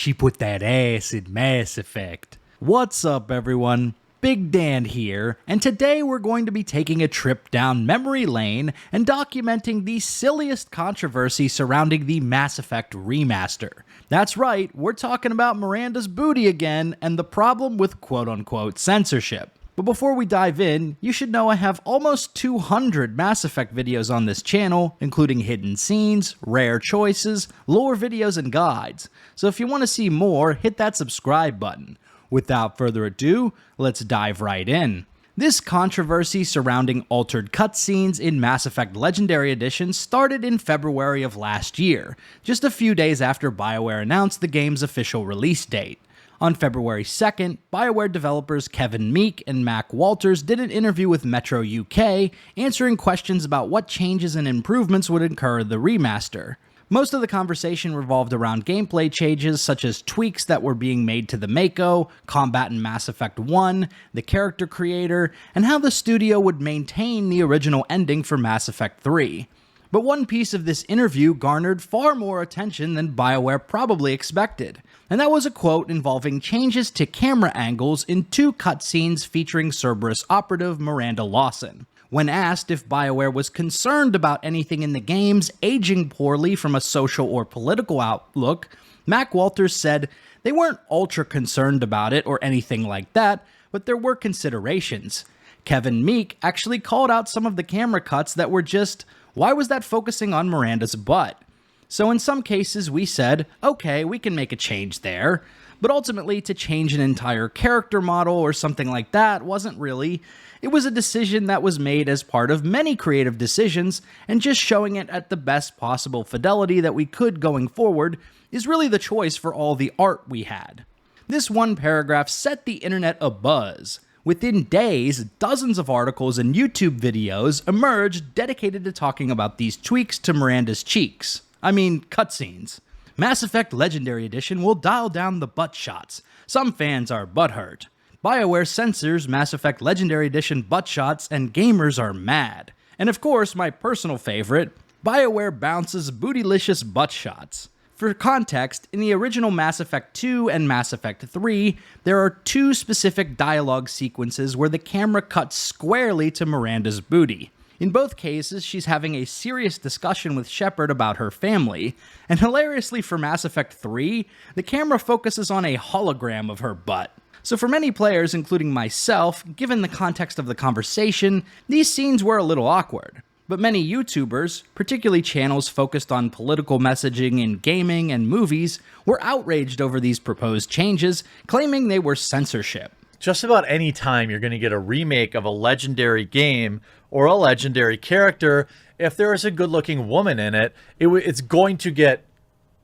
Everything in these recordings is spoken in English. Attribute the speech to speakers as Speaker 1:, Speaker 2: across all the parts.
Speaker 1: She put that ass in Mass Effect. What's up, everyone? Big Dan here, and today we're going to be taking a trip down memory lane and documenting the silliest controversy surrounding the Mass Effect remaster. That's right, we're talking about Miranda's booty again and the problem with quote-unquote censorship. But before we dive in, you should know I have almost 200 Mass Effect videos on this channel, including hidden scenes, rare choices, lore videos, and guides. So if you want to see more, hit that subscribe button. Without further ado, let's dive right in. This controversy surrounding altered cutscenes in Mass Effect Legendary Edition started in February of last year, just a few days after Bioware announced the game's official release date. On February 2nd, Bioware developers Kevin Meek and Mac Walters did an interview with Metro UK, answering questions about what changes and improvements would occur in the remaster. Most of the conversation revolved around gameplay changes such as tweaks that were being made to the Mako, combat in Mass Effect 1, the character creator, and how the studio would maintain the original ending for Mass Effect 3. But one piece of this interview garnered far more attention than Bioware probably expected, and that was a quote involving changes to camera angles in two cutscenes featuring Cerberus operative Miranda Lawson. When asked if Bioware was concerned about anything in the games aging poorly from a social or political outlook, Mac Walters said they weren't ultra concerned about it or anything like that, but there were considerations. Kevin Meek actually called out some of the camera cuts that were just, why was that focusing on Miranda's butt? So in some cases we said, okay, we can make a change there, but ultimately to change an entire character model or something like that wasn't really. It was a decision that was made as part of many creative decisions, and just showing it at the best possible fidelity that we could going forward is really the choice for all the art we had. This one paragraph set the internet abuzz. Within days, dozens of articles and YouTube videos emerged dedicated to talking about these tweaks to Miranda's cheeks. I mean, cutscenes. Mass Effect Legendary Edition will dial down the butt shots. Some fans are butthurt. Bioware censors Mass Effect Legendary Edition butt shots and gamers are mad. And of course, my personal favorite, Bioware bounces bootylicious butt shots. For context, in the original Mass Effect 2 and Mass Effect 3, there are two specific dialogue sequences where the camera cuts squarely to Miranda's booty. In both cases, she's having a serious discussion with Shepard about her family, and hilariously for Mass Effect 3, the camera focuses on a hologram of her butt. So for many players, including myself, given the context of the conversation, these scenes were a little awkward. But many YouTubers, particularly channels focused on political messaging in gaming and movies, were outraged over these proposed changes, claiming they were censorship.
Speaker 2: Just about any time you're going to get a remake of a legendary game or a legendary character, if there is a good-looking woman in it, it's going to get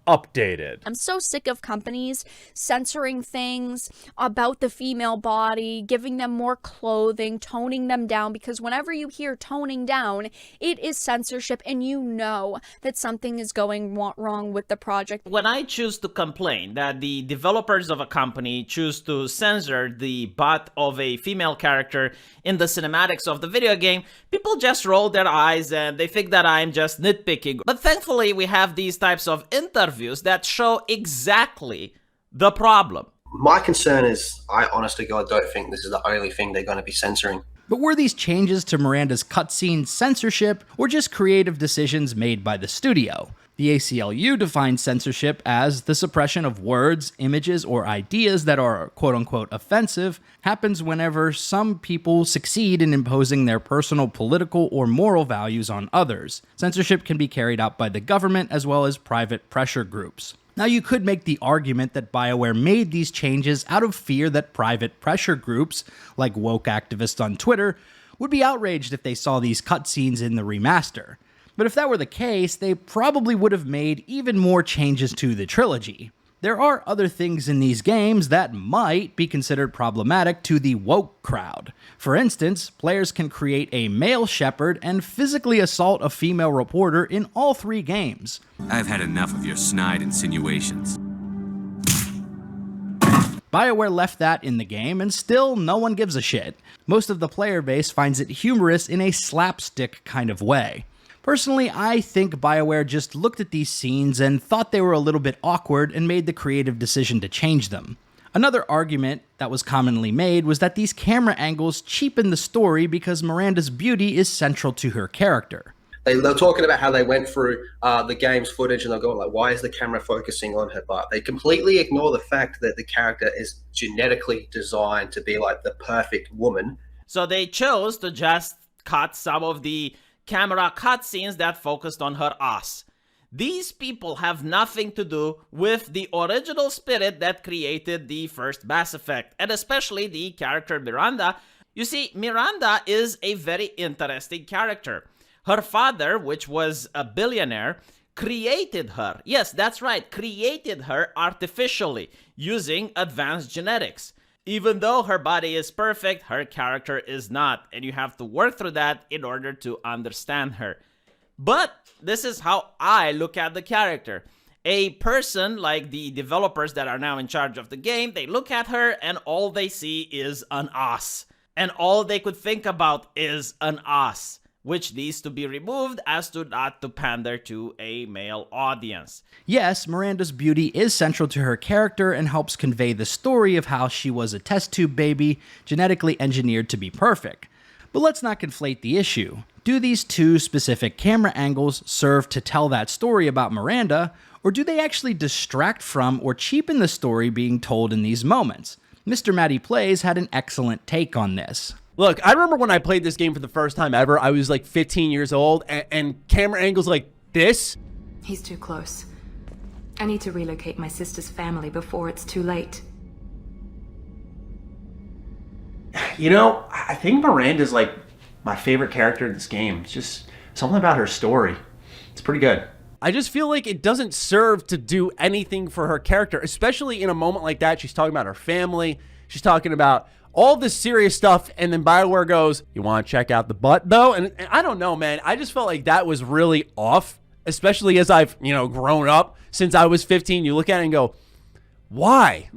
Speaker 2: updated.
Speaker 3: I'm so sick of companies censoring things about the female body, giving them more clothing, toning them down, because whenever you hear toning down, it is censorship, and you know that something is going wrong with the project.
Speaker 4: When I choose to complain that the developers of a company choose to censor the butt of a female character in the cinematics of the video game, people just roll their eyes and they think that I'm just nitpicking. But thankfully, we have these types of interviews that show exactly the problem.
Speaker 5: My concern is, I honestly God don't think this is the only thing they're going to be censoring.
Speaker 1: But were these changes to Miranda's cutscene censorship, or just creative decisions made by the studio? The ACLU defines censorship as the suppression of words, images, or ideas that are quote-unquote offensive happens whenever some people succeed in imposing their personal political or moral values on others. Censorship can be carried out by the government as well as private pressure groups. Now, you could make the argument that Bioware made these changes out of fear that private pressure groups, like woke activists on Twitter, would be outraged if they saw these cutscenes in the remaster. But if that were the case, they probably would have made even more changes to the trilogy. There are other things in these games that might be considered problematic to the woke crowd. For instance, players can create a male Shepard and physically assault a female reporter in all 3 games.
Speaker 6: I've had enough of your snide insinuations.
Speaker 1: Bioware left that in the game, and still no one gives a shit. Most of the player base finds it humorous in a slapstick kind of way. Personally, I think Bioware just looked at these scenes and thought they were a little bit awkward and made the creative decision to change them. Another argument that was commonly made was that these camera angles cheapen the story because Miranda's beauty is central to her character.
Speaker 5: They're talking about how they went through the game's footage and they're going like, why is the camera focusing on her butt? They completely ignore the fact that the character is genetically designed to be like the perfect woman.
Speaker 4: So they chose to just cut some of the camera cutscenes that focused on her ass. These people have nothing to do with the original spirit that created the first Mass Effect, and especially the character Miranda. You see, Miranda is a very interesting character. Her father, which was a billionaire, created her. Yes, that's right, created her artificially using advanced genetics. Even though her body is perfect, her character is not, and you have to work through that in order to understand her. But this is how I look at the character. A person like the developers that are now in charge of the game, they look at her and all they see is an ass. And all they could think about is an ass, which needs to be removed as to not to pander to a male audience.
Speaker 1: Yes, Miranda's beauty is central to her character and helps convey the story of how she was a test tube baby, genetically engineered to be perfect. But let's not conflate the issue. Do these two specific camera angles serve to tell that story about Miranda, or do they actually distract from or cheapen the story being told in these moments? MrMattyPlays had an excellent take on this.
Speaker 7: Look, I remember when I played this game for the first time ever, I was like 15 years old, and camera angles like this.
Speaker 8: He's too close. I need to relocate my sister's family before it's too late.
Speaker 7: You know, I think Miranda's like my favorite character in this game. It's just something about her story. It's pretty good. I just feel like it doesn't serve to do anything for her character, especially in a moment like that. She's talking about her family. She's talking about all this serious stuff, and then Bioware goes, you want to check out the butt, though? And I don't know, man. I just felt like that was really off, especially as I've, grown up since I was 15. You look at it and go, why?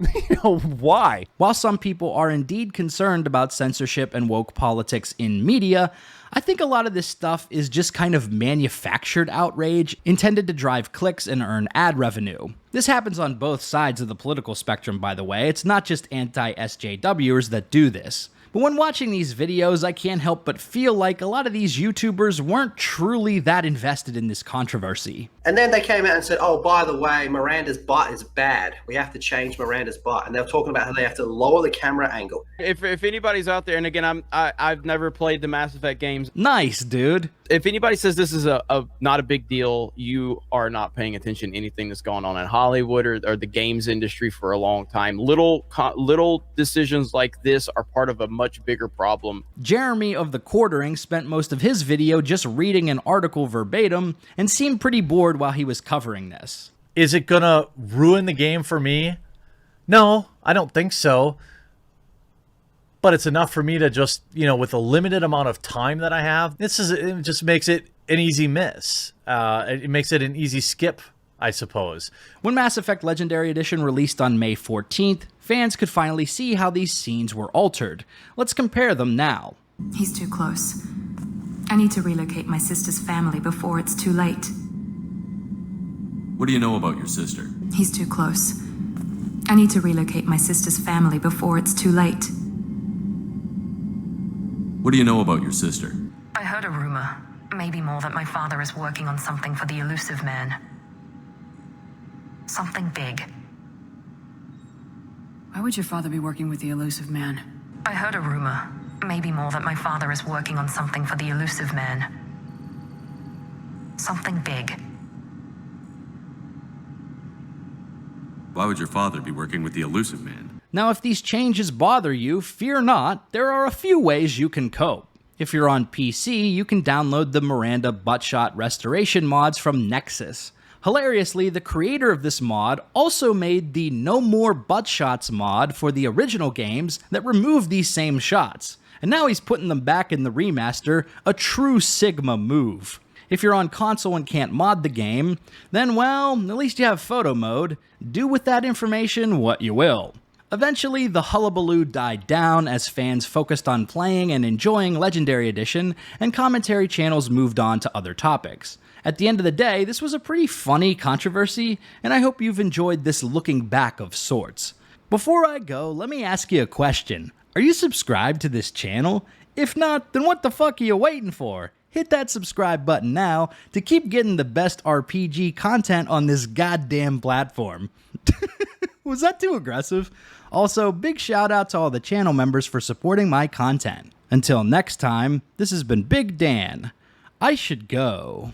Speaker 7: Why?
Speaker 1: While some people are indeed concerned about censorship and woke politics in media, I think a lot of this stuff is just kind of manufactured outrage intended to drive clicks and earn ad revenue. This happens on both sides of the political spectrum, by the way. It's not just anti-SJWers that do this. But when watching these videos, I can't help but feel like a lot of these YouTubers weren't truly that invested in this controversy.
Speaker 5: And then they came out and said, oh, by the way, Miranda's butt is bad. We have to change Miranda's butt. And they're talking about how they have to lower the camera angle.
Speaker 9: If anybody's out there, and again, I've never played the Mass Effect games.
Speaker 1: Nice, dude.
Speaker 9: If anybody says this is not a big deal, you are not paying attention to anything that's going on in Hollywood or the games industry for a long time. Little decisions like this are part of a much bigger problem.
Speaker 1: Jeremy of The Quartering spent most of his video just reading an article verbatim and seemed pretty bored while he was covering this.
Speaker 2: Is it gonna ruin the game for me? No, I don't think so. But it's enough for me to just, with a limited amount of time that I have, it just makes it an easy miss. It makes it an easy skip, I suppose.
Speaker 1: When Mass Effect Legendary Edition released on May 14th, fans could finally see how these scenes were altered. Let's compare them now.
Speaker 8: He's too close. I need to relocate my sister's family before it's too late.
Speaker 6: What do you know about your sister?
Speaker 8: He's too close. I need to relocate my sister's family before it's too late.
Speaker 6: What do you know about your sister?
Speaker 8: I heard a rumor. Maybe more, that my father is working on something for the elusive man. Something big.
Speaker 10: Why would your father be working with the elusive man?
Speaker 8: I heard a rumor. Maybe more, that my father is working on something for the elusive man. Something big.
Speaker 6: Why would your father be working with the elusive man?
Speaker 1: Now, if these changes bother you, fear not, there are a few ways you can cope. If you're on PC, you can download the Miranda buttshot restoration mods from Nexus. Hilariously, the creator of this mod also made the No More Buttshots mod for the original games that removed these same shots. And now he's putting them back in the remaster, a true Sigma move. If you're on console and can't mod the game, then well, at least you have photo mode. Do with that information what you will. Eventually, the hullabaloo died down as fans focused on playing and enjoying Legendary Edition, and commentary channels moved on to other topics. At the end of the day, this was a pretty funny controversy, and I hope you've enjoyed this looking back of sorts. Before I go, let me ask you a question. Are you subscribed to this channel? If not, then what the fuck are you waiting for? Hit that subscribe button now to keep getting the best RPG content on this goddamn platform. Was that too aggressive? Also, big shout out to all the channel members for supporting my content. Until next time, this has been Big Dan. I should go.